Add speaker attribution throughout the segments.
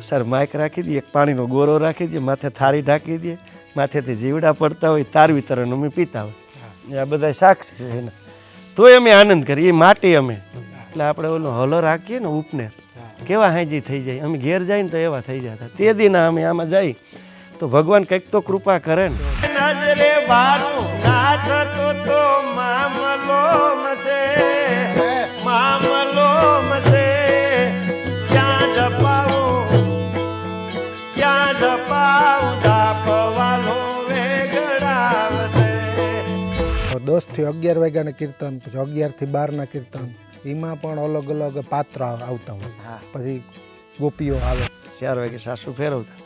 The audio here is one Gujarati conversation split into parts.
Speaker 1: સર માઇક રાખી દઈએ, એક પાણીનો ગોરો રાખી દઈએ, માથે થાળી ઢાંકી દઈએ, માથેથી જીવડા પડતા હોય, તારવી તરફ અમે પીતા હોય, આ બધા સાક્ષી છે એના. તોય અમે આનંદ કરીએ, એ માટી અમે. એટલે આપણે ઓલો હલો રાખીએ ને ઉપને, કેવા હાજી થઈ જાય, અમે ઘેર જાય ને તો એવા થઈ જતા. તે દીના અમે આમાં જઈ તો ભગવાન કંઈક તો કૃપા કરે ને. નજરે બારું ના થતો તો મામલો મસે, મામલો મસે, ક્યાં જપાવું, ક્યાં જપાવું, દાપવાનો વેગડાવતે.
Speaker 2: 10 થી 11 વાગ્યાના કીર્તન, પછી 11 થી 12ના કીર્તન, એમાં પણ અલગ અલગ પાત્ર આવતા હોય. પછી ગોપીઓ આવે,
Speaker 1: 4 વાગે સાસુ ફેરવતા,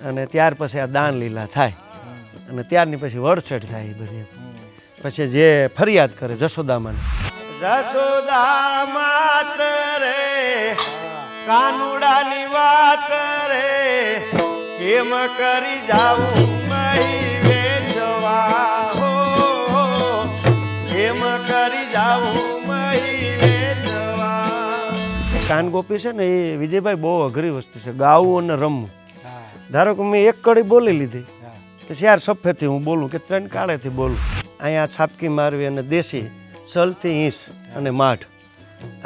Speaker 1: અને ત્યાર પછી આ દાન લીલા થાય, અને ત્યારની પછી વડસેટ થાય. એ બધી પછી જે ફરિયાદ કરે જશોદામાં, જશોદા માત રે કાનુડાની વાત રે, કેમ કરી જાવું મહી વેચવા, હો કેમ કરી જાવું મહી વેચવા. કાન ગોપી છે ને એ વિજયભાઈ બહુ અઘરી વસ્તુ છે, ગાવું અને રમવું. ધારો કે મેં એક કડી બોલી લીધી, પછી 4 સફેદથી હું બોલું કે 3 કાળેથી બોલું. અહીંયા છાપકી મારવી અને દેશી, સલતી ઈંચ અને માઠ,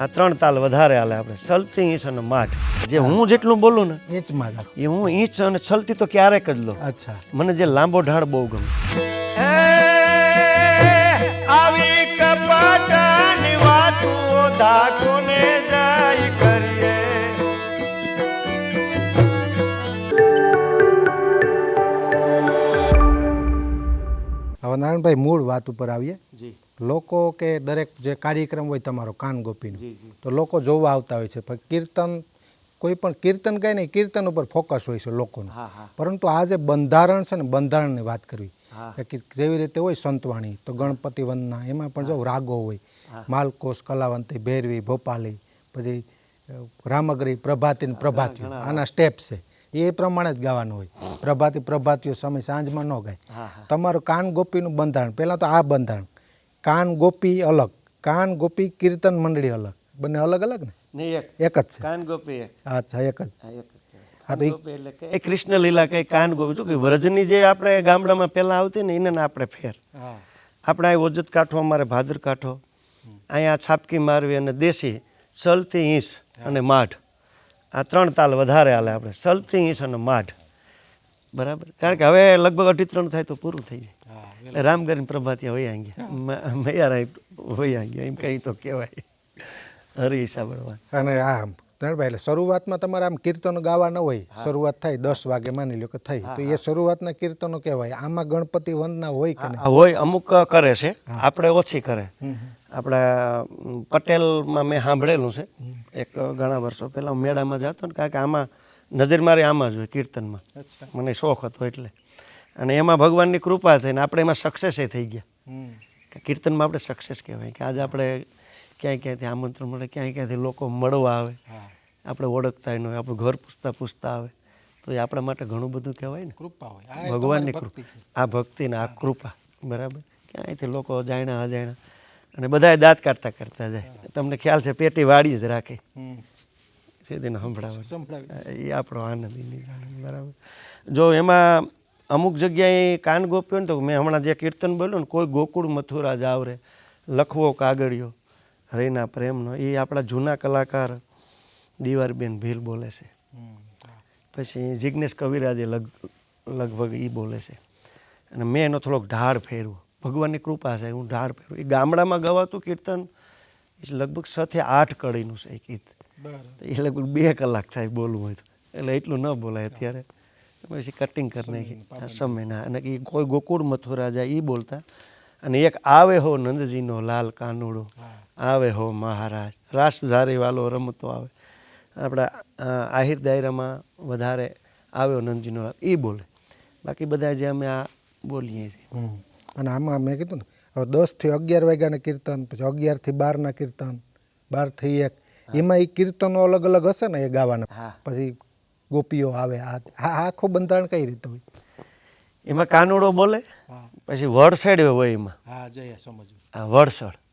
Speaker 1: આ 3 તાલ વધારે હાલે આપણે. સલતી ઈંચ અને માઠ, જે હું જેટલું બોલું ને
Speaker 2: ઈંચમાં
Speaker 1: એ હું ઈંચ અને સલતી તો ક્યારેક જ લો.
Speaker 2: અચ્છા,
Speaker 1: મને જે લાંબો ઢાળ બહુ ગમે. આવી કપાટાની વાતો ધાકોને જાય કરીએ.
Speaker 2: હવે નારાયણભાઈ મૂળ વાત ઉપર આવીએ.
Speaker 1: જી
Speaker 2: લોકો કે દરેક જે કાર્યક્રમ હોય તમારો કાન ગોપીનો,
Speaker 1: જી જી.
Speaker 2: તો લોકો જોવા આવતા હોય છે. પણ કીર્તન, કોઈ પણ કીર્તન કાંઈ નહીં, કીર્તન ઉપર ફોકસ હોય છે લોકોનો.
Speaker 1: હા હા
Speaker 2: પરંતુ આ જે બંધારણ છે ને, બંધારણની વાત કરવી,
Speaker 1: હા.
Speaker 2: કે જેવી રીતે હોય સંતવાણી, તો ગણપતિ વંદના, એમાં પણ જો રાગો હોય, માલકોસ, કલાવંતી, ભૈરવી, ભોપાલી, પછી રામગરી, પ્રભાતી ને પ્રભાતીઓ, આના સ્ટેપ છે. એ પ્રમાણે જ ગાવાનું હોય. પ્રભાતી પ્રભાતીઓ સમય સાંજમાં ન ગાય. તમારું કાન ગોપીનું બંધારણ, પહેલાં તો આ બંધારણ, કાન ગોપી અલગ, કાન ગોપી કીર્તન મંડળી અલગ, બંને અલગ અલગ ને?
Speaker 1: નહીં,
Speaker 2: એક જ છે.
Speaker 1: કાન ગોપી એક.
Speaker 2: અચ્છા, એક જ.
Speaker 1: હા, એક જ.
Speaker 2: હા, તો
Speaker 1: ગોપી એટલે કે એ કૃષ્ણ લીલા કઈ કાન ગોપી, શું કે વ્રજની જે આપણે ગામડામાં પહેલા આવતી ને એને આપણે ફેર. આપણે અહીં ઓજત કાંઠો, અમારે ભાદર કાંઠો, અહીંયા છાપકી મારવી અને દેશી, સલતી ઈંચ અને માઠ, આ 3 તાલ વધારે હાલે આપણે. સલતી ઈંચ અને માઠ, બરાબર. કારણ કે હવે લગભગ 2:30 થાય તો પૂરું થઈ જાય. રામગરી પ્રભાતિયા હોય ગયા, મૈયારા હોય ગયા, એમ કંઈ તો કહેવાય. હરી સાંભળવા.
Speaker 2: અને આ નારાયણભાઈ, એટલે શરૂઆતમાં તમારે આમ કીર્તનો ગાવા ન હોય, શરૂઆત થાય 10 વાગે માની લો કે થઈ, તો એ શરૂઆતના કીર્તનો કહેવાય. આમાં ગણપતિ વંદના હોય કે નહીં?
Speaker 1: હોય, અમુક કરે છે, આપણે ઓછી કરે. આપણા પટેલમાં મેં સાંભળેલું છે, એક ઘણા વર્ષો પહેલાં હું મેળામાં જતો ને, કારણ કે આમાં નજર મારી આમાં જ હોય કીર્તનમાં, મને શોખ હતો એટલે. અને એમાં ભગવાનની કૃપા થઈને આપણે એમાં સક્સેસ થઈ ગયા. કે કીર્તનમાં આપણે સક્સેસ કહેવાય, કે આજે આપણે ક્યાંય ક્યાંયથી આમંત્રણ મળે, ક્યાંય ક્યાંયથી લોકો મળવા આવે, આપણે ઓળખતા ન હોય, આપણું ઘર પૂછતા આવે, તો એ આપણા માટે ઘણું બધું કહેવાય ને.
Speaker 2: કૃપા હોય,
Speaker 1: ભગવાનની કૃપા, આ ભક્તિ ને આ કૃપા, બરાબર. ક્યાંયથી લોકો જાણ્યા અજાણ્યા, અને બધાએ દાંત કાઢતા કરતા જાય. તમને ખ્યાલ છે, પેટી વાળી જ રાખે, સીધીને સંભળાવે, એ આપણો આનંદ, બરાબર. જો એમાં અમુક જગ્યાએ કાન ગોપ્યો ને, તો મેં હમણાં જે કીર્તન બોલ્યું ને, કોઈ ગોકુળ મથુરા જાવ રે, લખવો કાગળિયો હરિના પ્રેમનો, એ આપણા જૂના કલાકાર દીવારબેન ભીલ બોલે છે. પછી જિજ્ઞેશ કવિરાજે લગભગ એ બોલે છે. અને મેં એનો થોડોક ઢાળ ફેરવો, ભગવાનની કૃપા છે, હું ઢાળ ફેરવું. એ ગામડામાં ગવાતું કીર્તન લગભગ 6 થી 8 કડીનું છે એ ગીત. એ લગભગ 2 કલાક થાય બોલવું હોય તો, એટલે એટલું ન બોલાય અત્યારે. પછી કટિંગ કરી નાખી સમયના. અને એ કોઈ ગોકુળ મથુરા જાય એ બોલતા. અને એક આવે હો નંદજીનો લાલ કાનુડો, આવે હો મહારાજ, રાસ ધારી વાલો રમતો આવે. આપણા આહિર દાયરામાં વધારે આવ્યો નંદજીનો લાલ, એ બોલે. બાકી બધા જે અમે આ બોલીએ છીએ.
Speaker 2: અને આમાં મેં કીધું ને, હવે 10 થી 11 વાગ્યાના કીર્તન, પછી 11 થી 12ના કીર્તન, 12 થી 1, એમાં એ કીર્તનો અલગ અલગ હશે ને એ ગાવાના. પછી ગોપીઓ આવે, આ આખું બંધારણ કઈ રીતે હોય?
Speaker 1: એમાં કાનુડો બોલે, પછી વડસડ હોય એમાં.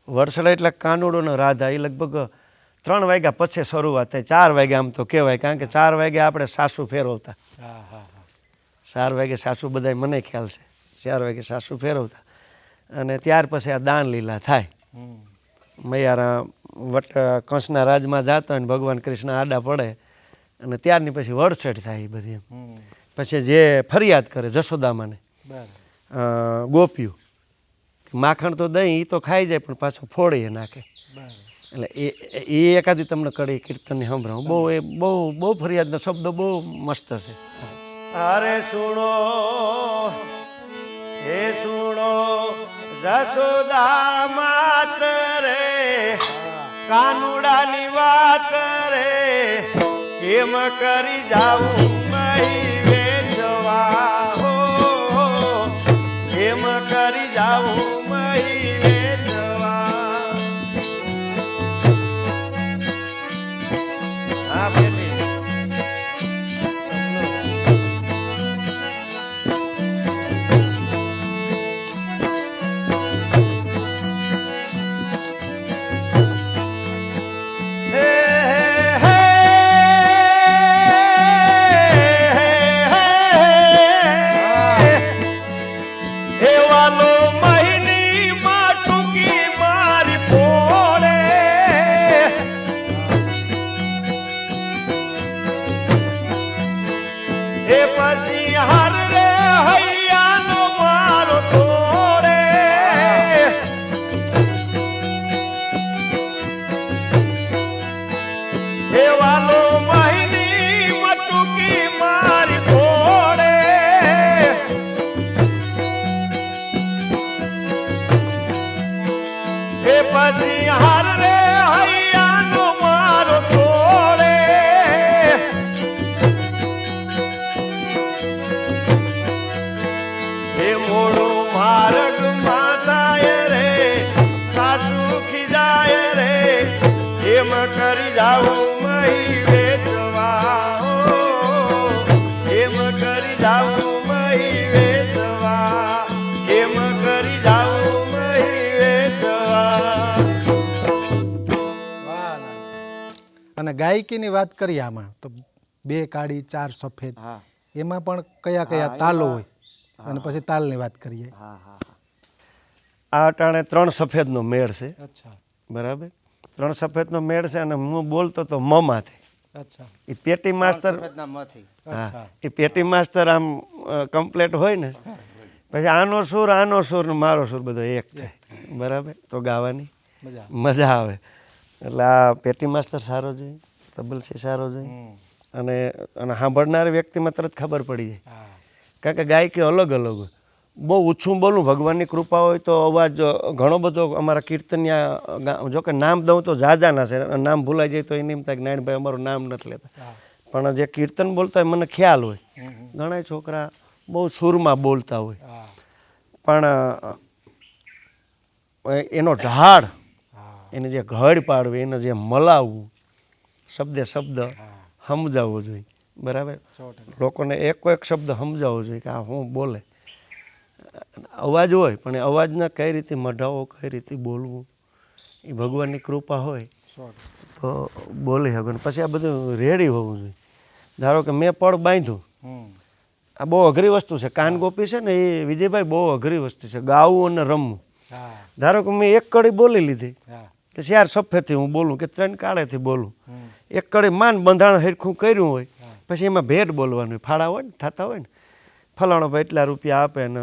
Speaker 1: વડસડ એટલે કાનુડો ને રાધા, એ લગભગ 3 વાગ્યા પછી શરૂઆત થાય, 4 વાગ્યા આમ તો કહેવાય, કારણ કે 4 વાગ્યા આપણે સાસુ ફેરવતા. 4 વાગે સાસુ બધાય મને ખ્યાલ છે, 4 વાગે સાસુ ફેરવતા અને ત્યાર પછી આ દાન લીલા થાય. મૈયારા વટ કંસના રાજમાં જતા હોય ને ભગવાન કૃષ્ણ આડા પડે અને ત્યારની પછી વડસેટ થાય એ બધી. પછી જે ફરિયાદ કરે જશોદામાને ગોપીઓ, માખણ તો દહીં એ તો ખાઈ જાય પણ પાછો ફોડી નાખે. એટલે એ એકાદી તમને કડી કીર્તનની સંભળાવું. બહુ ફરિયાદના શબ્દો બહુ મસ્ત છે. અરે સુણો હે સુણો જશોદા માત રે, કાનુડાની વાત રે, કેમ કરી જાવું મહી વેચવા હો, કેમ કરી જાવું મહી વેચવા. હા બેટી કરી જાવું મહી વેચવા હો, કેમ કરી જાવું મહી વેચવા, કેમ કરી જાવું મહી વેચવા.
Speaker 2: અને ગાયકીની વાત કરીએ આમાં તો 2 કાળી 4 સફેદ, એમાં પણ કયા કયા તાલો હોય અને પછી તાલની વાત કરીએ.
Speaker 1: આ અટાણે 3 સફેદનો મેળ છે.
Speaker 2: અચ્છા,
Speaker 1: બરાબર. 3 સફેદનો મેળ છે અને હું બોલતો તો મમાંથી.
Speaker 2: અચ્છા,
Speaker 1: એ પેટી માસ્તર, હા એ પેટી માસ્તર આમ કમ્પ્લેટ હોય ને પછી આનો સુર ને મારો સુર બધો એક થાય. બરાબર. તો ગાવાની મજા આવે. એટલે આ પેટી માસ્તર સારો જોઈએ, તબલસી સારો જોઈએ અને સાંભળનાર વ્યક્તિમાં તરત ખબર પડી જાય, કારણ કે ગાયકી અલગ અલગ હોય. બહુ ઓછું બોલું, ભગવાનની કૃપા હોય તો અવાજ ઘણો બધો. અમારા કીર્તનિયા જો કે નામ દઉં તો જાજાના છે, નામ ભૂલાઈ જાય તો એને એમ થાય કે નારાયણભાઈ અમારું નામ નથી લેતા, પણ જે કીર્તન બોલતા હોય મને ખ્યાલ હોય. ઘણા છોકરા બહુ સુરમાં બોલતા હોય પણ એનો ઢાળ, એને જે ઘડ પાડવી, એને જે મલાવવું, શબ્દે શબ્દ સમજાવવો જોઈએ. બરાબર. લોકોને એક શબ્દ સમજાવવો જોઈએ કે આ હું બોલે. અવાજ હોય પણ એ અવાજના કઈ રીતે મઢાવો, કઈ રીતે બોલવું, એ ભગવાનની કૃપા હોય તો બોલી શકો. પછી આ બધું રેડી હોવું જોઈએ. ધારો કે મેં પડ બાંધ્યું, આ બહુ અઘરી વસ્તુ છે. કાનગોપી છે ને એ વિજયભાઈ બહુ અઘરી વસ્તુ છે, ગાવું અને રમવું. ધારો કે મેં 1 કડી બોલી લીધી કે 4 સફેદથી હું બોલું કે 3 કાળેથી બોલું, 1 કડી માન બંધારણ હરખું કર્યું હોય પછી એમાં ભેટ બોલવાનું, ફાળા હોય ને થતા હોય ને, ફલાણો ભાઈ એટલા રૂપિયા આપે ને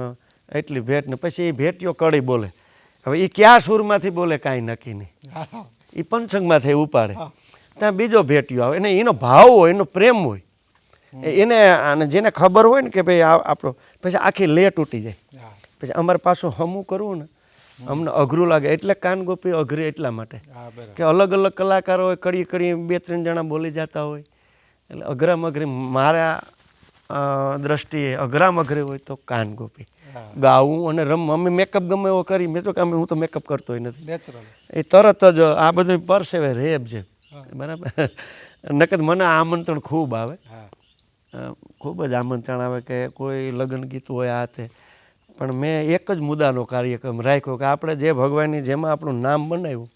Speaker 1: એટલી ભેટ ને પછી એ ભેટીઓ કડી બોલે. હવે એ કયા સૂરમાંથી બોલે કાંઈ નક્કી નહીં, એ પંચંગમાંથી ઉપાડે. ત્યાં બીજો ભેટીઓ આવે એને એનો ભાવ હોય, એનો પ્રેમ હોય, એને અને જેને ખબર હોય ને કે ભાઈ આપણો, પછી આખી લે તૂટી જાય. પછી અમારે પાછું હમું કરવું ને અમને અઘરું લાગે. એટલે કાનગોપી અઘરી એટલા માટે કે અલગ અલગ કલાકારો હોય, કડી 2-3 જણા બોલી જતા હોય. એટલે અઘરામ અઘરી મારા દ્રષ્ટિએ અઘરામ અઘરી હોય તો કાનગોપી. ગાવું અને રમવું. અમે મેકઅપ ગમે એવો કરી, મેં તો કે હું તો મેકઅપ કરતો નથી, એ તરત જ આ બધું પરસેવે રેબ છે. બરાબર. નકર મને આમંત્રણ ખૂબ આવે, ખૂબ જ આમંત્રણ આવે કે કોઈ લગ્ન ગીત હોય આ તે પણ મેં એક જ મુદ્દાનો કાર્યક્રમ રાખ્યો કે આપણે જે ભગવાનની જેમાં આપણું નામ બનાવ્યું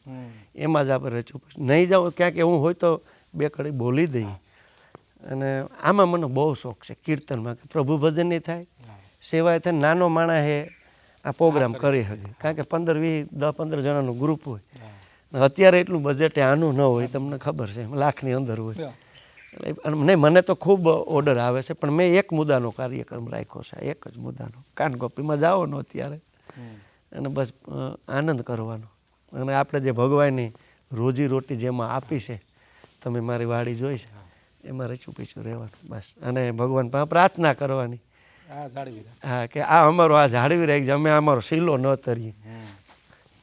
Speaker 1: એમાં જ આપણે રચવું. નહીં જાઓ ક્યાંક એવું હોય તો બે કડી બોલી દઈએ. અને આમાં મને બહુ શોખ છે કીર્તનમાં, કે પ્રભુ ભજનની થાય, સેવાય થાય. નાનો માણસ એ આ પ્રોગ્રામ કરી શકે, કારણ કે 15 જણાનું ગ્રુપ હોય. અત્યારે એટલું બજેટ આનું ન હોય, તમને ખબર છે, લાખની અંદર હોય. એટલે મને તો ખૂબ ઓર્ડર આવે છે, પણ મેં એક મુદ્દાનો કાર્યક્રમ રાખ્યો છે, એક જ મુદ્દાનો. કાનગોપીમાં જવાનો અત્યારે અને બસ આનંદ કરવાનો. અને આપણે જે ભગવાનની રોજીરોટી જેમાં આપી છે, તમે મારી વાડી જોઈ છે, એમાં રચું પીછું રહેવાનું બસ. અને ભગવાન પાસે પ્રાર્થના કરવાની, હા, કે આ અમારો આ જાળવી રાખજે, અમે અમારો શીલો ન તરીએ,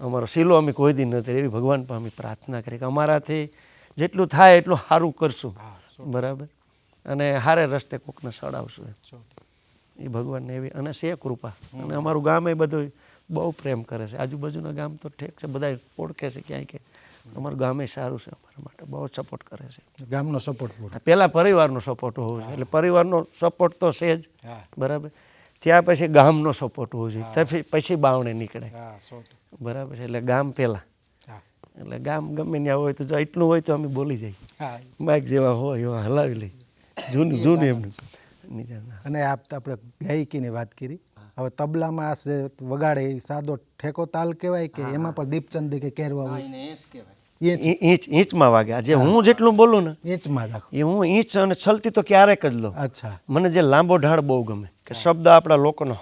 Speaker 1: અમારો શીલો અમે કોઈ દી ન તરીએ, એવી ભગવાન પાસે અમે પ્રાર્થના કરી કે અમારાથી જેટલું થાય એટલું સારું કરશું, બરાબર, અને હારે રસ્તે કોકને સડાવશું એ ભગવાનને એવી. અને છે કૃપા. અને અમારું ગામ એ બધું બહુ પ્રેમ કરે છે. આજુબાજુના ગામ તો ઠેક છે, બધા ઓળખે છે ક્યાંય કે અમારું ગામે સારું છે, અમારા માટે બહુ સપોર્ટ કરે છે.
Speaker 2: ગામનો સપોર્ટ
Speaker 1: પહેલાં પરિવારનો સપોર્ટ હોવો જોઈએ, એટલે પરિવારનો સપોર્ટ તો છે જ, બરાબર. ત્યાં પછી ગામનો સપોર્ટ હોવો જોઈએ, પછી બાવણે નીકળે, બરાબર છે. એટલે ગામ પહેલાં, એટલે ગામ ગમે ત્યાં હોય તો જો એટલું હોય તો અમે બોલી જઈએ, માઇક જેવા હોય એવા હલાવી લઈ, જૂનું એમનું.
Speaker 2: અને આપણે ગાયકીની વાત કરી, હવે તબલામાં વગાડે એ સાદો ઠેકો તાલ કહેવાય કે એમાં પણ દીપચંદી કે કેરવા હોય?
Speaker 1: ઈંચમાં વાગે. જે હું જેટલું બોલું ને
Speaker 2: ઈંચમાં રાખો
Speaker 1: એ હું ઈંચ અને છલતી તો ક્યારેક જ લઉં.
Speaker 2: અચ્છા.
Speaker 1: મને જે લાંબો ઢાળ બહુ ગમે, કે શબ્દ આપણા લોકોનો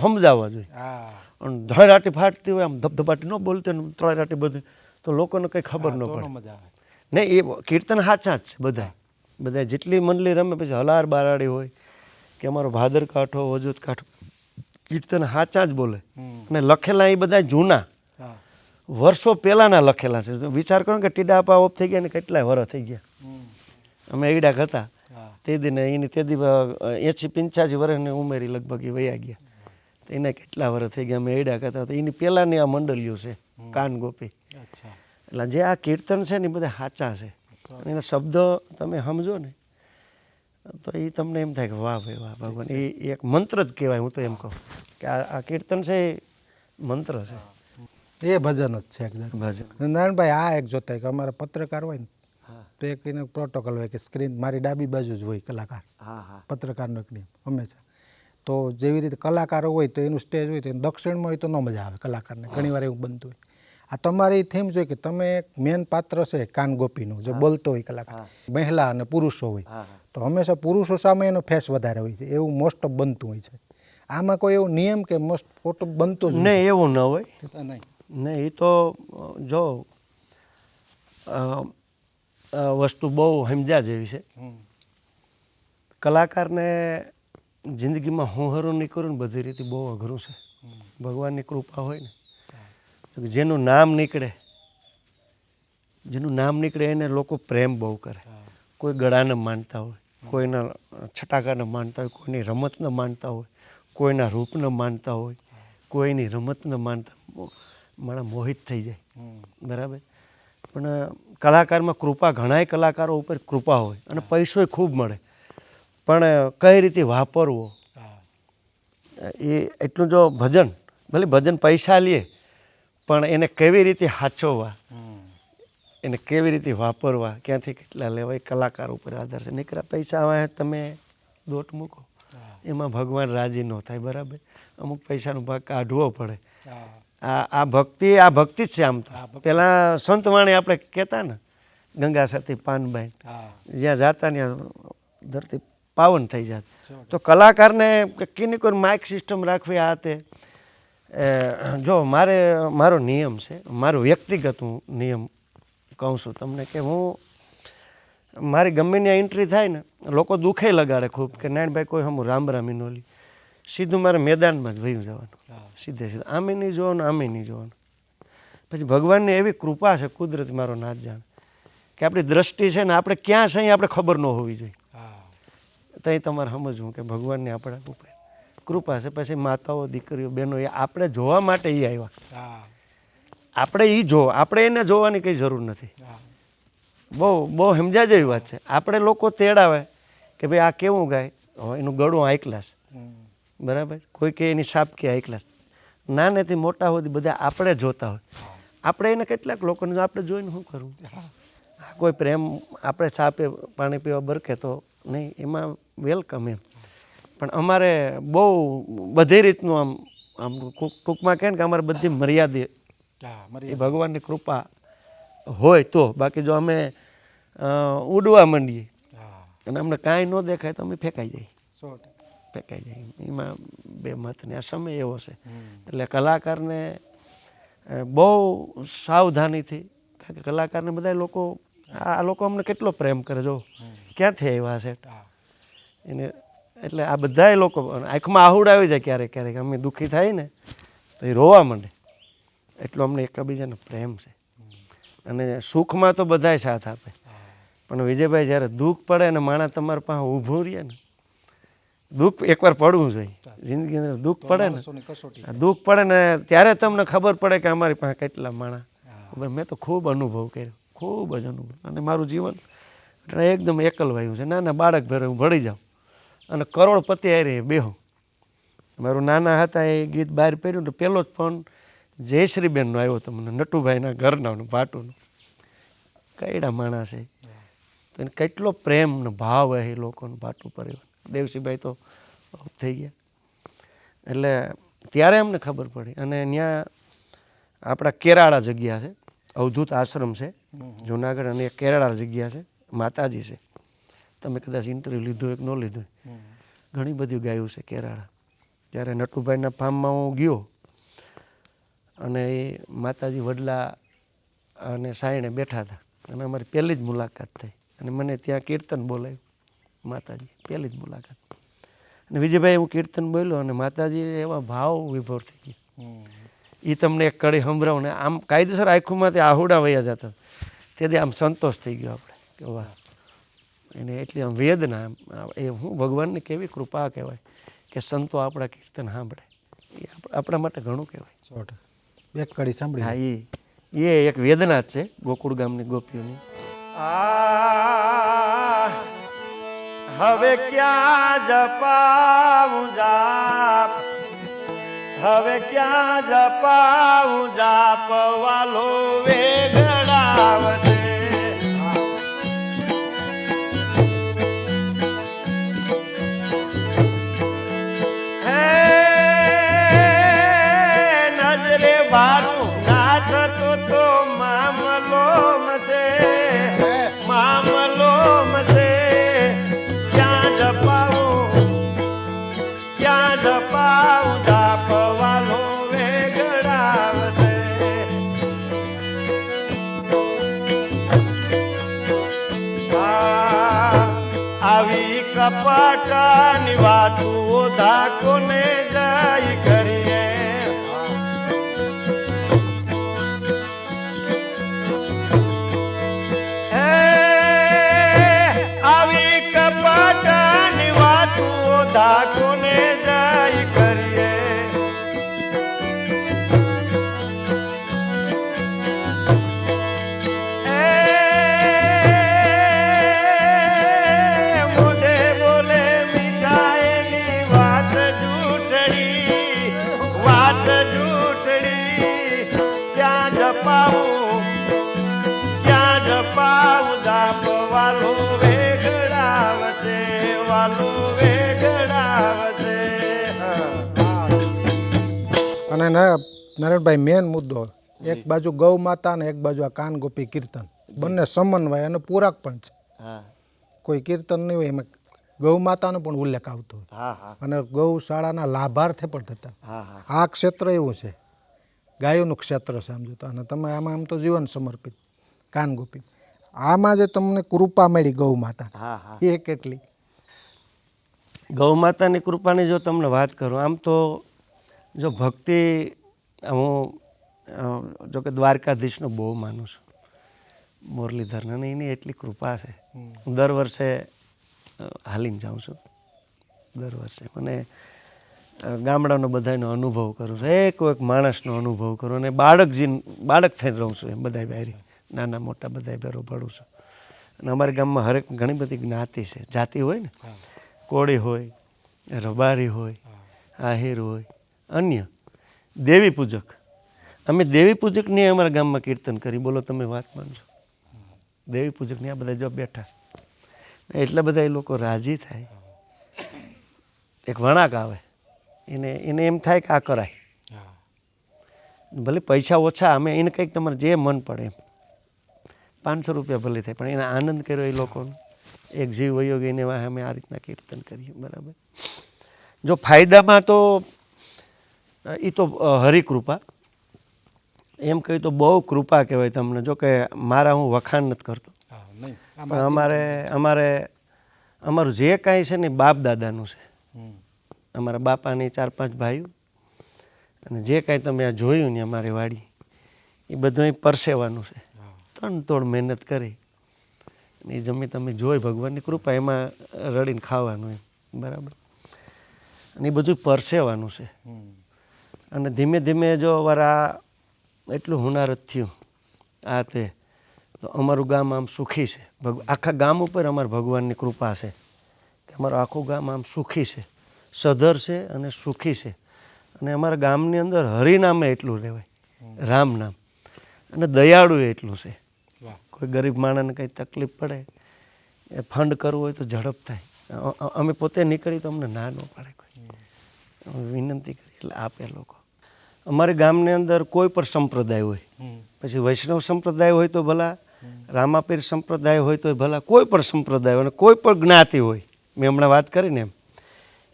Speaker 1: સમજાવવા જોઈએ. અને ધરાટી ફાટતી હોય, આમ ધબધબાટી ન બોલતી હોય, ત્રળાટી બધી, તો લોકોને કંઈ ખબર ન પડે. નહીં, એ કીર્તન સાચા જ છે બધા જેટલી મંડળી રમે, પછી હલાર બારાડી હોય કે અમારો ભાદર કાંઠો, વજૂદ કાંઠો, કીર્તન સાચા જ બોલે. અને લખેલા એ બધા જૂના, વર્ષો પહેલાંના લખેલા છે. વિચાર કરો કે ટીડાપા ઓફ થઈ ગયા ને કેટલાય વર્ષ થઈ ગયા. અમે એડાક હતા તે દિને, એની તે દી 80-85 વર્ષની ઉંમરે લગભગ એ વયા ગયા. તો એને કેટલા વર્ષ થઈ ગયા અમે એડાક હતા. તો એની પહેલાંની આ મંડળીઓ છે કાનગોપી. એટલે જે આ કીર્તન છે ને એ બધા સાચા છે. એના શબ્દો તમે સમજો ને તો એ તમને એમ થાય કે વાહ ભાઈ વાહ, ભગવાન એ એક મંત્ર જ કહેવાય. હું તો એમ કહું કે આ કીર્તન છે એ મંત્ર છે,
Speaker 2: એ ભજન જ છે એકદમ
Speaker 1: ભજન.
Speaker 2: નારાયણભાઈ, આ એક જોતા કે અમારા પત્રકાર હોય ને તો એક એને પ્રોટોકોલ હોય કે સ્ક્રીન મારી ડાબી બાજુ જ હોય કલાકાર, પત્રકારનો એક નિયમ હંમેશા. તો જેવી રીતે કલાકારો હોય તો એનું સ્ટેજ હોય તો એનું દક્ષિણમાં હોય તો ન મજા આવે કલાકારને, ઘણીવાર એવું બનતું હોય. આ તમારી થીમ છે કે તમે મેન પાત્ર છે કાનગોપીનું, જે બોલતો હોય કલાકાર, મહિલા અને પુરુષો હોય તો હંમેશા પુરુષો સામે એનો ફેસ વધારે હોય છે, એવું મોસ્ટ ઓફ બનતું હોય છે. આમાં કોઈ એવું નિયમ કે મોસ્ટ ફોટો બનતો જ
Speaker 1: નહીં? એવું ન હોય. નહીં, એ તો જો વસ્તુ બહુ સમજ્યા જેવી છે. કલાકારને જિંદગીમાં હોંહરું નીકળવું ને બધી રીતે બહુ અઘરું છે. ભગવાનની કૃપા હોય ને, જેનું નામ નીકળે એને લોકો પ્રેમ બહુ કરે. કોઈ ગળાને માનતા હોય, કોઈના છટાકાને માનતા હોય, કોઈની રમતને માનતા હોય, કોઈના રૂપને માનતા હોય, કોઈની રમતને માનતા, માણસ મોહિત થઈ જાય, બરાબર. પણ કલાકારમાં કૃપા, ઘણાય કલાકારો ઉપર કૃપા હોય અને પૈસોય ખૂબ મળે, પણ કઈ રીતે વાપરવો એ એટલું. જો ભજન, ભલે ભજન પૈસા લે, પણ એને કેવી રીતે સાચવવા, એને કેવી રીતે વાપરવા, ક્યાંથી કેટલા લેવા, એ કલાકાર ઉપર આધાર છે. નીકળ્યા પૈસા આવે તમે દોટ મૂકો, એમાં ભગવાન રાજી ન થાય, બરાબર. અમુક પૈસાનો ભાગ કાઢવો પડે. આ ભક્તિ જ છે. આમ તો પેલા સંતવાણી આપણે કહેતા ને, ગંગા સતી પાનબાઈ, જ્યાં જાતા ત્યાં ધરતી પાવન થઈ જાત. તો કલાકારને કીની કોઈ માઇક સિસ્ટમ રાખવી, આ તે જો મારો નિયમ છે, મારો વ્યક્તિગત હું નિયમ કહું છું તમને, કે હું મારી ગમે ત્યાં એન્ટ્રી થાય ને, લોકો દુઃખે લગાડે ખૂબ કે નારાયણભાઈ કોઈ હમ રામ રામી નો લી, સીધું મારે મેદાનમાં જ વયું જવાનું, સીધે સીધા. આમે નહીં જોવાનું, આમે નહીં જોવાનું. પછી ભગવાનની એવી કૃપા છે, કુદરત મારો નાથ જાણે, કે આપણી દ્રષ્ટિ છે ને, આપણે ક્યાં છે આપણે ખબર ન હોવી જોઈએ. તો એ તમારે સમજવું કે ભગવાનની આપણા ઉપર કૃપા છે. પછી માતાઓ, દીકરીઓ, બહેનો, એ આપણે જોવા માટે એ આવ્યા. આપણે એ આપણે એને જોવાની કંઈ જરૂર નથી. બહુ સમજ્યા જેવી વાત છે. આપણે લોકો તેડાવે કે ભાઈ આ કેવું ગાય, એનું ગળું આંકલા છે, બરાબર. કોઈ કે એની સાપ કે હાઈ ક્લાસ, નાનેથી મોટા સુધી બધા આપણે જોતા હોય. આપણે એને કેટલાક લોકોને આપણે જોઈને શું કરવું? કોઈ પ્રેમ આપણે સાપે પાણી પીવા બરકે તો નહીં, એમાં વેલકમ એમ. પણ અમારે બહુ બધી રીતનું આમ આમ ટૂંકમાં કહે ને કે અમારે બધી મર્યાદિત એ ભગવાનની કૃપા હોય તો. બાકી જો અમે ઉડવા માંડીએ અને અમને કાંઈ ન દેખાય તો અમે ફેંકાઈ જઈએ, ફેંકાઈ જાય. એમાં બે મતને આ સમય એવો છે. એટલે કલાકારને બહુ સાવધાનીથી, કારણ કે કલાકારને બધા લોકો આ લોકો અમને કેટલો પ્રેમ કરે, જો ક્યાંથી આવ્યા છે એને. એટલે આ બધાય લોકો આંખમાં આહુડ આવી જાય ક્યારેક ક્યારેક, અમે દુઃખી થાય ને તો એ રોવા માંડે. એટલો અમને એકબીજાનો પ્રેમ છે. અને સુખમાં તો બધાય સાથ આપે, પણ વિજયભાઈ જ્યારે દુઃખ પડે ને માણસ તમારા પાસે ઊભું રહે ને, દુઃખ એકવાર પડવું જોઈએ જિંદગીની અંદર. દુઃખ પડે ને, દુઃખ પડે ને ત્યારે તમને ખબર પડે કે અમારી પાસે કેટલા માણસ. મેં તો ખૂબ અનુભવ કર્યો, ખૂબ જ અનુભવ. અને મારું જીવન એકદમ એકલવાયું છે. નાના બાળક ભેરે હું ભળી જાઉં અને કરોડપતિ હારે બેહું. મારું નાના હતા એ ગીત બહાર પડ્યું તો પહેલો જ ફોન જયશ્રીબેનનો આવ્યો હતો મને, નટુભાઈના ઘરનાનો, ભાટુનો. કઈડા માણસ છે, તો એને કેટલો પ્રેમ ને ભાવ હે એ લોકોનો ભાટુ પરિવાર. દેવસીભાઈ તો થઈ ગયા. એટલે ત્યારે અમને ખબર પડી. અને ત્યાં આપણા કેરાળા જગ્યા છે, અવધૂત આશ્રમ છે જુનાગઢ, અને એક કેરાળા જગ્યા છે, માતાજી છે. તમે કદાચ ઇન્ટરવ્યૂ લીધું હોય કે ન લીધું હોય, ઘણી બધી ગાયું છે કેરાળા. ત્યારે નટુભાઈના ફાર્મમાં હું ગયો અને એ માતાજી વડલા અને સાયણે બેઠા હતા અને અમારી પહેલી જ મુલાકાત થઈ. અને મને ત્યાં કીર્તન બોલાયું, માતાજી પહેલી જ મુલાકાત. અને વિજયભાઈ હું કીર્તન બોલ્યો અને માતાજી એવા ભાવ વિભોર થઈ ગયા. એ તમને એક કડી સંભળાવું ને આમ કાયદેસર આંખોમાંથી આહુડા વયા જતા. તેથી આમ સંતોષ થઈ ગયો આપણે કે વાહ, એને એટલી આમ વેદના. એ હું ભગવાનની કેવી કૃપા કહેવાય કે સંતો આપણા કીર્તન સાંભળે, એ આપણા માટે ઘણું કહેવાય.
Speaker 2: એક કડી સાંભળી.
Speaker 1: હા, એ એક વેદના જ છે ગોકુળ ગામની ગોપીઓની. હવે ક્યાં જપાવું જાપ, હવે ક્યાં જપાવું જાપ, વાલો વેગડાવતે. બારું નાચતો તો મામલો મસે, મામલો મસે. ક્યાં જપાવું, ક્યાં જપાવું જાપ, વાલો વેગડાવતે. આવી કપટાની વાતો ધાકોને જાય કરીએ. ધાકોને જાય કરીએ. મોઢે બોલે મીઠાઈની વાત જૂઠડી, વાત જૂઠડી. ક્યાં જપાવું, ક્યાં જપાવું જાપ, વાલું વેગડાવશે, વાલું
Speaker 2: અને નરેનભાઈ મેન મુદ્દો, એક બાજુ ગૌ માતા ને એક બાજુ આ કાન ગોપી કીર્તન, બંને સમન્વય અને પૂરક પણ છે. કોઈ કીર્તન નહીં હોય એમાં ગૌ માતાનો પણ ઉલ્લેખ આવતો હોય અને ગૌશાળાના લાભાર્થે પણ થતા. આ ક્ષેત્ર એવું છે, ગાયોનું ક્ષેત્ર છે આમ જોતા. અને તમે આમાં આમ તો જીવન સમર્પિત કાન ગોપી. આમાં જે તમને કૃપા મળી ગૌ માતા, એ કેટલી?
Speaker 1: ગૌ માતાની કૃપાની જો તમને વાત કરું, આમ તો જો ભક્તિ હું જો કે દ્વારકાધીશનો બહુ માનું છું, મુરલીધરને, અને એની એટલી કૃપા છે. હું દર વર્ષે હાલીને જાઉં છું, દર વર્ષે. મને ગામડાનો બધાનો અનુભવ કરું છું, એક માણસનો અનુભવ કરું, અને બાળક થઈને રહું છું એમ. બધા બહારી નાના મોટા બધા ભેરો ભળું છું. અને અમારા ગામમાં હરેક ઘણી બધી જ્ઞાતિ છે, જાતિ હોય ને, કોળી હોય, રબારી હોય, આહિર હોય, અન્ય દેવી પૂજક. અમે દેવી પૂજકની અમારા ગામમાં કીર્તન કરી. બોલો તમે વાત માનજો. દેવી પૂજકની આ બધા જો બેઠા એટલા બધા એ લોકો રાજી થાય. એક વણાક આવે એને એમ થાય કે આ કરાય. ભલે પૈસા ઓછા, અમે એને કંઈક તમારે જે મન પડે એમ 500 રૂપિયા ભલે થાય, પણ એને આનંદ કર્યો એ લોકોનો. એક જીવ વયો ગઈને અમે આ રીતના કીર્તન કરીએ. બરાબર. જો ફાયદામાં તો એ તો હરિકૃપા એમ કહ્યું તો બહુ કૃપા કહેવાય તમને. જો કે મારા હું વખાણ નથી કરતો, પણ અમારું જે કાંઈ છે ને બાપ દાદાનું છે. અમારા બાપાની 4-5 ભાઈઓ અને જે કાંઈ તમે આ જોયું ને અમારી વાડી એ બધું પરસેવાનું છે. તોડ મહેનત કરી એ જમી તમે જોઈ ભગવાનની કૃપા, એમાં રડીને ખાવાનું એમ. બરાબર. અને એ બધું પરસેવાનું છે. અને ધીમે ધીમે જો આ એટલું હુનારત થયું આ તે, તો અમારું ગામ આમ સુખી છે. આખા ગામ ઉપર અમારા ભગવાનની કૃપા છે કે અમારું આખું ગામ આમ સુખી છે, સધર છે અને સુખી છે. અને અમારા ગામની અંદર હરિનામે એટલું રહેવાય, રામ નામ, અને દયાળુ એટલું છે. કોઈ ગરીબ માણસને કંઈ તકલીફ પડે, એ ફંડ કરવું હોય તો ઝડપ થાય. અમે પોતે નીકળી તો અમને ના ન પાડે કોઈ. અમે વિનંતી કરી એટલે આપે લોકો. અમારે ગામની અંદર કોઈ પણ સંપ્રદાય હોય, પછી વૈષ્ણવ સંપ્રદાય હોય તો ભલા, રામાપીર સંપ્રદાય હોય તો ભલા, કોઈ પણ સંપ્રદાય અને કોઈ પણ જ્ઞાતિ હોય, મેં હમણાં વાત કરીને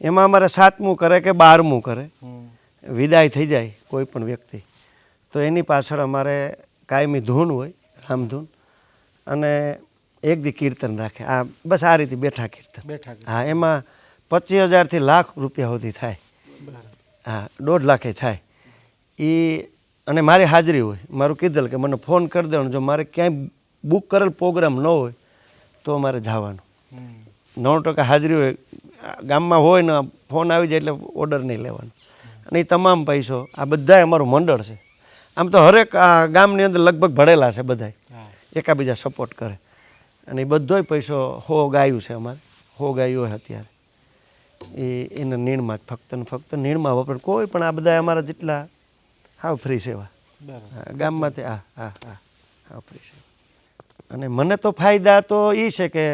Speaker 1: એમાં અમારે 7મું કરે કે 12મું કરે, વિદાય થઈ જાય કોઈ પણ વ્યક્તિ, તો એની પાછળ અમારે કાયમી ધૂન હોય, રામધૂન, અને એક દી કીર્તન રાખે. આ બસ આ રીતે બેઠા કીર્તન. હા, એમાં 25,000 થી લાખ રૂપિયા સુધી થાય. હા, 1.5 લાખ થાય એ. અને મારી હાજરી હોય, મારું કીધેલ કે મને ફોન કરી દેવાનો. જો મારે ક્યાંય બુક કરેલ પ્રોગ્રામ ન હોય તો મારે જવાનું. 9% હાજરી હોય. ગામમાં હોય ને ફોન આવી જાય એટલે ઓર્ડર નહીં લેવાનો. અને એ તમામ પૈસો આ બધાય અમારું મંડળ છે. આમ તો હરેક આ ગામની અંદર લગભગ ભળેલા છે બધાય, એકાબીજા સપોર્ટ કરે. અને એ બધોય પૈસો 100 ગાયું છે અમારે, 100 ગાયું હોય અત્યારે. એના નીણમાં જ ફક્ત ને ફક્ત નીણમાં વપરાય. કોઈ પણ આ બધા અમારા જેટલા હાવ ફ્રી સેવા ગામમાંથી. હા ફ્રી સેવા. અને મને તો ફાયદા તો એ છે કે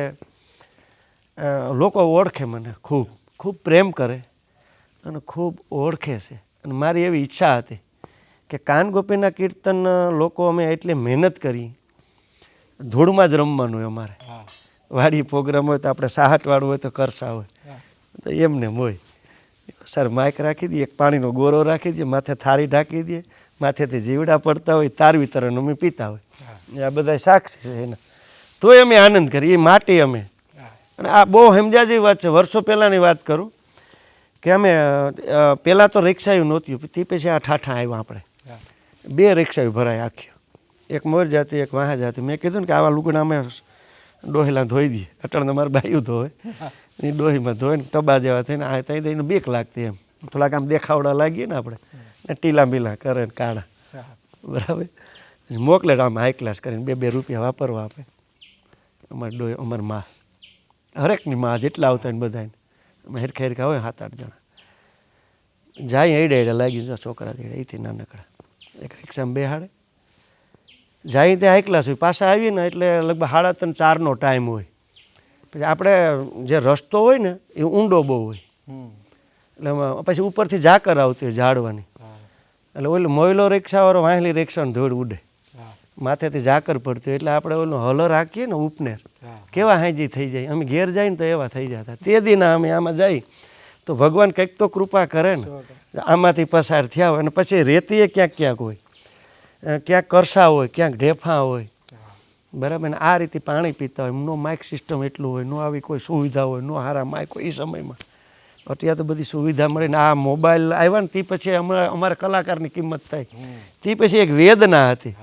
Speaker 1: લોકો ઓળખે મને, ખૂબ ખૂબ પ્રેમ કરે અને ખૂબ ઓળખે છે. અને મારી એવી ઈચ્છા હતી કે કાન ગોપીના કીર્તન લોકો અમે એટલી મહેનત કરી, ધૂળમાં જ રમવાનું હોય અમારે. વાડી પ્રોગ્રામ હોય તો આપણે 60વાળું હોય તો કરસા હોય તો એમને હોય. સર માઇક રાખી દઈએ, એક પાણીનો ગોરો રાખી દઈએ, માથે થાળી ઢાંકી દઈએ, માથેથી જીવડા પડતા હોય, તારવી તરફ અમે પીતા હોય. આ બધા સાક્ષી છે એના. તોય અમે આનંદ કરીએ. એ માટી અમે. અને આ બહુ સમજ્યા જેવી વાત છે. વર્ષો પહેલાંની વાત કરું કે અમે પહેલાં તો રિક્ષાયું નહોતી, તે પછી આ ઠાઠા આવ્યા. આપણે 2 રિક્ષાયું ભરાય આખી, એક મોર જાતિ એક વાહ જાતિ. મેં કીધું ને કે આવા લુગડા અમે ડોહીલા ધોઈ દઈએ. અટણ મારે બાયું ધોવે, એ ડોહીમાં ધોઈને ટબા જેવા થઈને આ ત્યાં દઈને બીક લાગતી એમ. થોડાક આમ દેખાવડા લાગીએ ને આપણે, ને ટીલા બીલા કરે ને કાળા. બરાબર. મોકલે આમ હાઈ ક્લાસ કરીને 2-2 રૂપિયા વાપરવા આપે. અમારી ડોહી, અમારી માં, હરેકની માં જેટલા આવતા ને બધાને અમે હેરખા હેરખા હોય 7-8 જણા જાય. એડે લાગી જાય છોકરા જેડે, એથી નાનકડા એક રિક્ષામાં બેહાડે, જાય ત્યાં હાઈ ક્લાસ હોય. પાછા આવીએ ને એટલે લગભગ 3:30-4નો ટાઈમ હોય. પછી આપણે જે રસ્તો હોય ને એ ઊંડો બહુ હોય, એટલે પછી ઉપરથી ઝાકર આવતી હોય ઝાડવાની. એટલે ઓલું મોયલો રિક્ષાવાળો વાહેલી રિક્ષાને ધૂળ ઉડે, માથેથી ઝાકર પડતી હોય. એટલે આપણે ઓલું હલર હાકીએ ને ઉપનેર, કેવા હાંજી થઈ જાય. અમે ઘેર જાય ને તો એવા થઈ જતા. તે દીના અમે આમાં જઈ તો ભગવાન કંઈક તો કૃપા કરે ને, આમાંથી પસાર થયા હોય. અને પછી રેતીએ ક્યાંક ક્યાંક હોય, ક્યાંક કરસા હોય, ક્યાંક ઢેફા હોય. બરાબર ને આ રીતે પાણી પીતા હોય. નો માઇક સિસ્ટમ એટલું હોય, નો આવી કોઈ સુવિધા હોય, નો સારા માઇક હોય એ સમયમાં. અત્યારે તો બધી સુવિધા મળે ને આ મોબાઈલ આવ્યા ને તે પછી અમારા કલાકારની કિંમત થાય. તે પછી એક વેદના હતી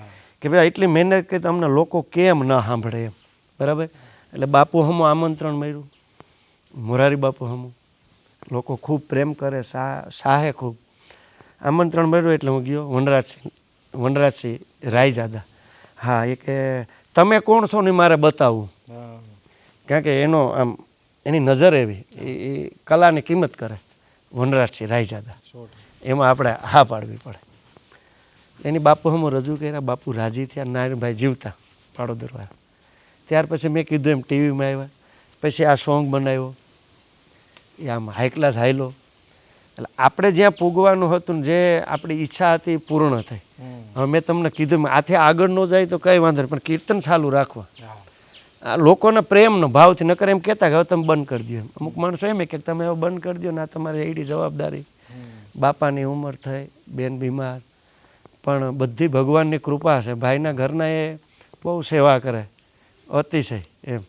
Speaker 1: કે ભાઈ એટલી મહેનત કરી અમને લોકો કેમ ન સાંભળે એમ. બરાબર. એટલે બાપુ હમું આમંત્રણ મળ્યું, મોરારી બાપુ હમું લોકો ખૂબ પ્રેમ કરે, સાહે ખૂબ આમંત્રણ મળ્યું. એટલે હું ગયો. વનરાજસિંહ રાયજાદા. હા, એ કે તમે કોણ છો ને મારે બતાવવું. કારણ કે એનો આમ એની નજર એવી, એ કલાની કિંમત કરે. વનરાજસિંહ રાયજાદા, એમાં આપણે હા પાડવી પડે. એની બાપુ હમ રજૂ કર્યા, બાપુ રાજી થયા, નારાયણભાઈ જીવતા પાડોદરવાળા. ત્યાર પછી મેં કીધું એમ ટીવીમાં આવ્યા, પછી આ સોંગ બનાવ્યો, એ આમ હાઈ ક્લાસ હાઈલો. એટલે આપણે જ્યાં પૂગવાનું હતું ને જે આપણી ઈચ્છા હતી એ પૂર્ણ થઈ. હવે મેં તમને કીધું આથી આગળ ન જાય તો કંઈ વાંધો નહીં, પણ કીર્તન ચાલુ રાખવા. આ લોકોના પ્રેમનો ભાવથી નકર એમ કહેતા કે હવે તમે બંધ કરી દો. એમ અમુક માણસો એમ કે તમે હવે બંધ કરી દો ને આ તમારી એડી જવાબદારી, બાપાની ઉંમર થઈ, બેન બીમાર, પણ બધી ભગવાનની કૃપા છે. ભાઈના ઘરના એ બહુ સેવા કરે, અતિશય એમ.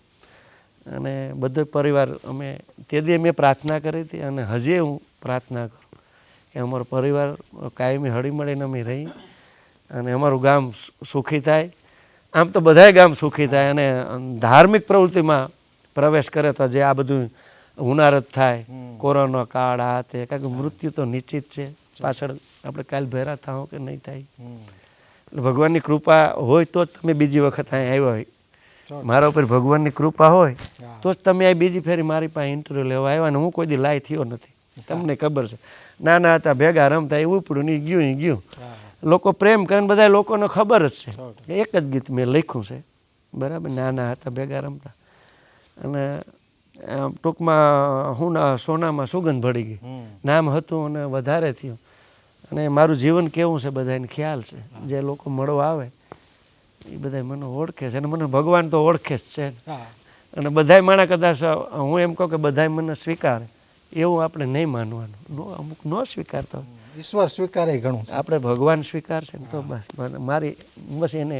Speaker 1: અને બધો પરિવાર અમે તે દી મેં પ્રાર્થના કરી હતી અને હજી હું પ્રાર્થના કરું કે અમારો પરિવાર કાયમી હળીમળીને અમે રહી અને અમારું ગામ સુખી થાય. આમ તો બધાય ગામ સુખી થાય અને ધાર્મિક પ્રવૃત્તિમાં પ્રવેશ કરે તો જે આ બધું હુનારત થાય, કોરોના કાળ આ તે, કારણ કે મૃત્યુ તો નિશ્ચિત છે, પાછળ આપણે કાલ ભેરા થાઓ કે નહીં થાય. એટલે ભગવાનની કૃપા હોય તો જ તમે બીજી વખત અહીં આવ્યા હોય. મારા ઉપર ભગવાનની કૃપા હોય તો જ તમે આ બીજી ફેરી મારી પાસે ઇન્ટરવ્યૂ લેવા આવ્યા. અને હું કોઈ દી લાઈ થયો નથી, તમને ખબર છે. નાના હતા ભેગા રમતા એ ઉપડ્યું ને ગયું. લોકો પ્રેમ કરીને બધા લોકોને ખબર જ છે. એક જ ગીત મેં લખ્યું છે, બરાબર, નાના હતા ભેગા રમતા. અને ટૂંકમાં હું સોનામાં સુગંધ ભળી ગઈ નામ હતું અને વધારે થયું. અને મારું જીવન કેવું છે બધાને ખ્યાલ છે. જે લોકો મળવા આવે એ બધા મને ઓળખે છે અને મને ભગવાન તો ઓળખે જ છે. અને બધાય માણા કદાચ હું એમ કહું કે બધાય મને સ્વીકારે એવું આપણે નહીં માનવાનું. અમુક ન સ્વીકારતા
Speaker 2: ઈશ્વર સ્વીકારે ઘણું,
Speaker 1: આપણે ભગવાન સ્વીકારશે ને તો બસ મારી બસ એને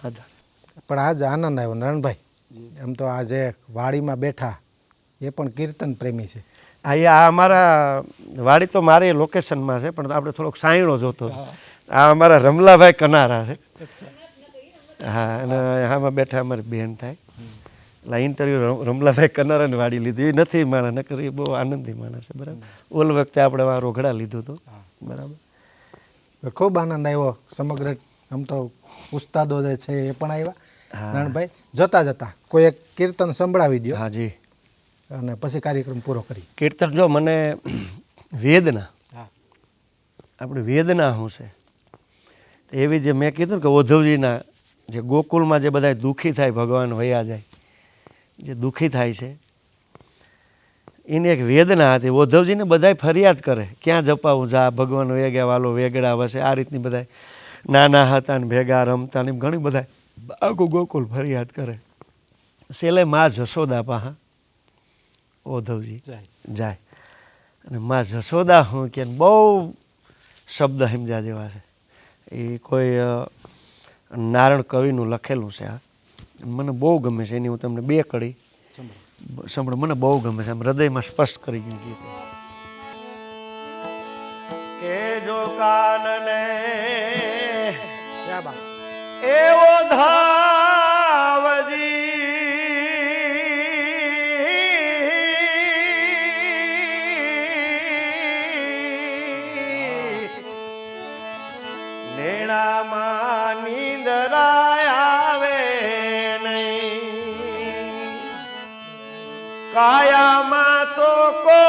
Speaker 1: આધાર.
Speaker 2: પણ આજ આનંદ આવ્યો નારાયણભાઈ. એમ તો આ જે વાડીમાં બેઠા એ પણ કીર્તન પ્રેમી છે.
Speaker 1: આ અમારા વાડી તો મારી લોકેશનમાં છે, પણ આપણે થોડોક સાયણો જોતો. આ અમારા રમલાભાઈ કનારા છે. હા, અને આમાં બેઠા અમારી બેન થાય. એટલે ઇન્ટરવ્યૂ રમલાભાઈ કનારાની વાડી લીધી. એ નથી માણસ, નકર એ બહુ આનંદી માણસ છે, બરાબર. ઓલ વખતે આપણે આ રોઘડા લીધું હતું, બરાબર.
Speaker 2: ખૂબ આનંદ આવ્યો. સમગ્ર આમ તો ઉસ્તાદો જે છે એ પણ આવ્યા. નારાયણભાઈ, જતા જતા કોઈ એક કીર્તન સંભળાવી દો.
Speaker 1: હા જી.
Speaker 2: અને પછી કાર્યક્રમ પૂરો કરી.
Speaker 1: કીર્તન જો મને વેદના, આપણે વેદના શું છે એવી જે મેં કીધું કે ઓધવજીના જે ગોકુળમાં જે બધા દુઃખી થાય, ભગવાન વયા જાય, જે દુઃખી થાય છે એની એક વેદના હતી. ઓધવજીને બધા ફરિયાદ કરે, ક્યાં જપાવું જા, ભગવાન વેગ્યા વાલો વેગડા વસે, આ રીતની બધા નાના હતા ને ભેગા રમતા ને ઘણી બધા આખું ગોકુળ ફરિયાદ કરે. છેલ્લે માં જશોદા પાહા ઓધવજી જાય. અને માં જશોદા હું કે બહુ શબ્દ સમજ્યા જેવા છે. એ કોઈ નારણ કવિનું લખેલું છે. આ મને બહુ ગમે છે. એની હું તમને બે કડી સાંભળો, મને બહુ ગમે છે. આમ હૃદયમાં સ્પષ્ટ કરી ગયું ગીત કે જો કાનને એવો ધાવજી નેણામાં નીંદરા આવે નહીં, કાયામાં તો કો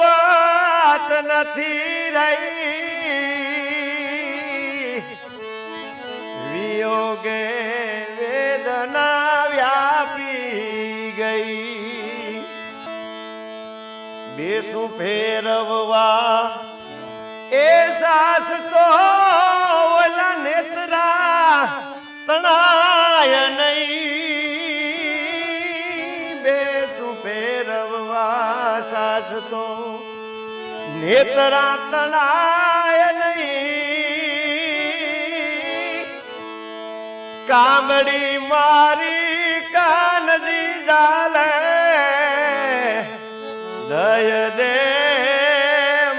Speaker 1: વાત નથી રહી, વિયોગે વેદના વ્યાપી ગઈ, બેસું ફેરવવા એ સાસ તો ઓલા નેત્રા તણાય નહીં, બેસું ફેરવવા સાસ તો નેત્રા તણાય નહીં, કામડી મારી કાનજી જાલે દય દે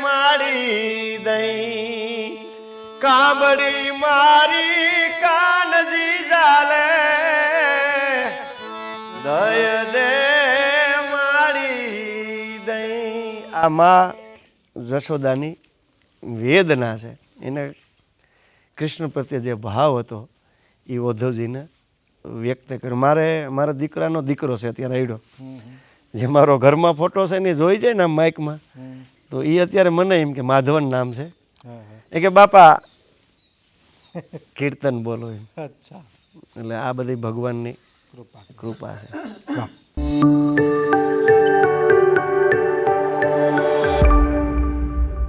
Speaker 1: મારી દઈ, કામડી મારી કાનજી જાલે દય દે મારી દઈ. આ માં જશોદાની વેદના છે. એને કૃષ્ણ પ્રત્યે જે ભાવ હતો એ ઓધવજીને વ્યક્ત કર્યો. મારા દીકરાનો દીકરો છે અત્યારે આયડો, જે મારો ઘરમાં ફોટો છે ને જોઈ જાય ને આમ માઇકમાં, તો એ અત્યારે મને એમ કે માધવન નામ છે
Speaker 2: હા હા
Speaker 1: એ કે બાપા કીર્તન બોલો એમ
Speaker 2: અચ્છા
Speaker 1: એટલે આ બધી ભગવાનની
Speaker 2: કૃપા
Speaker 1: કૃપા છે
Speaker 2: વાહ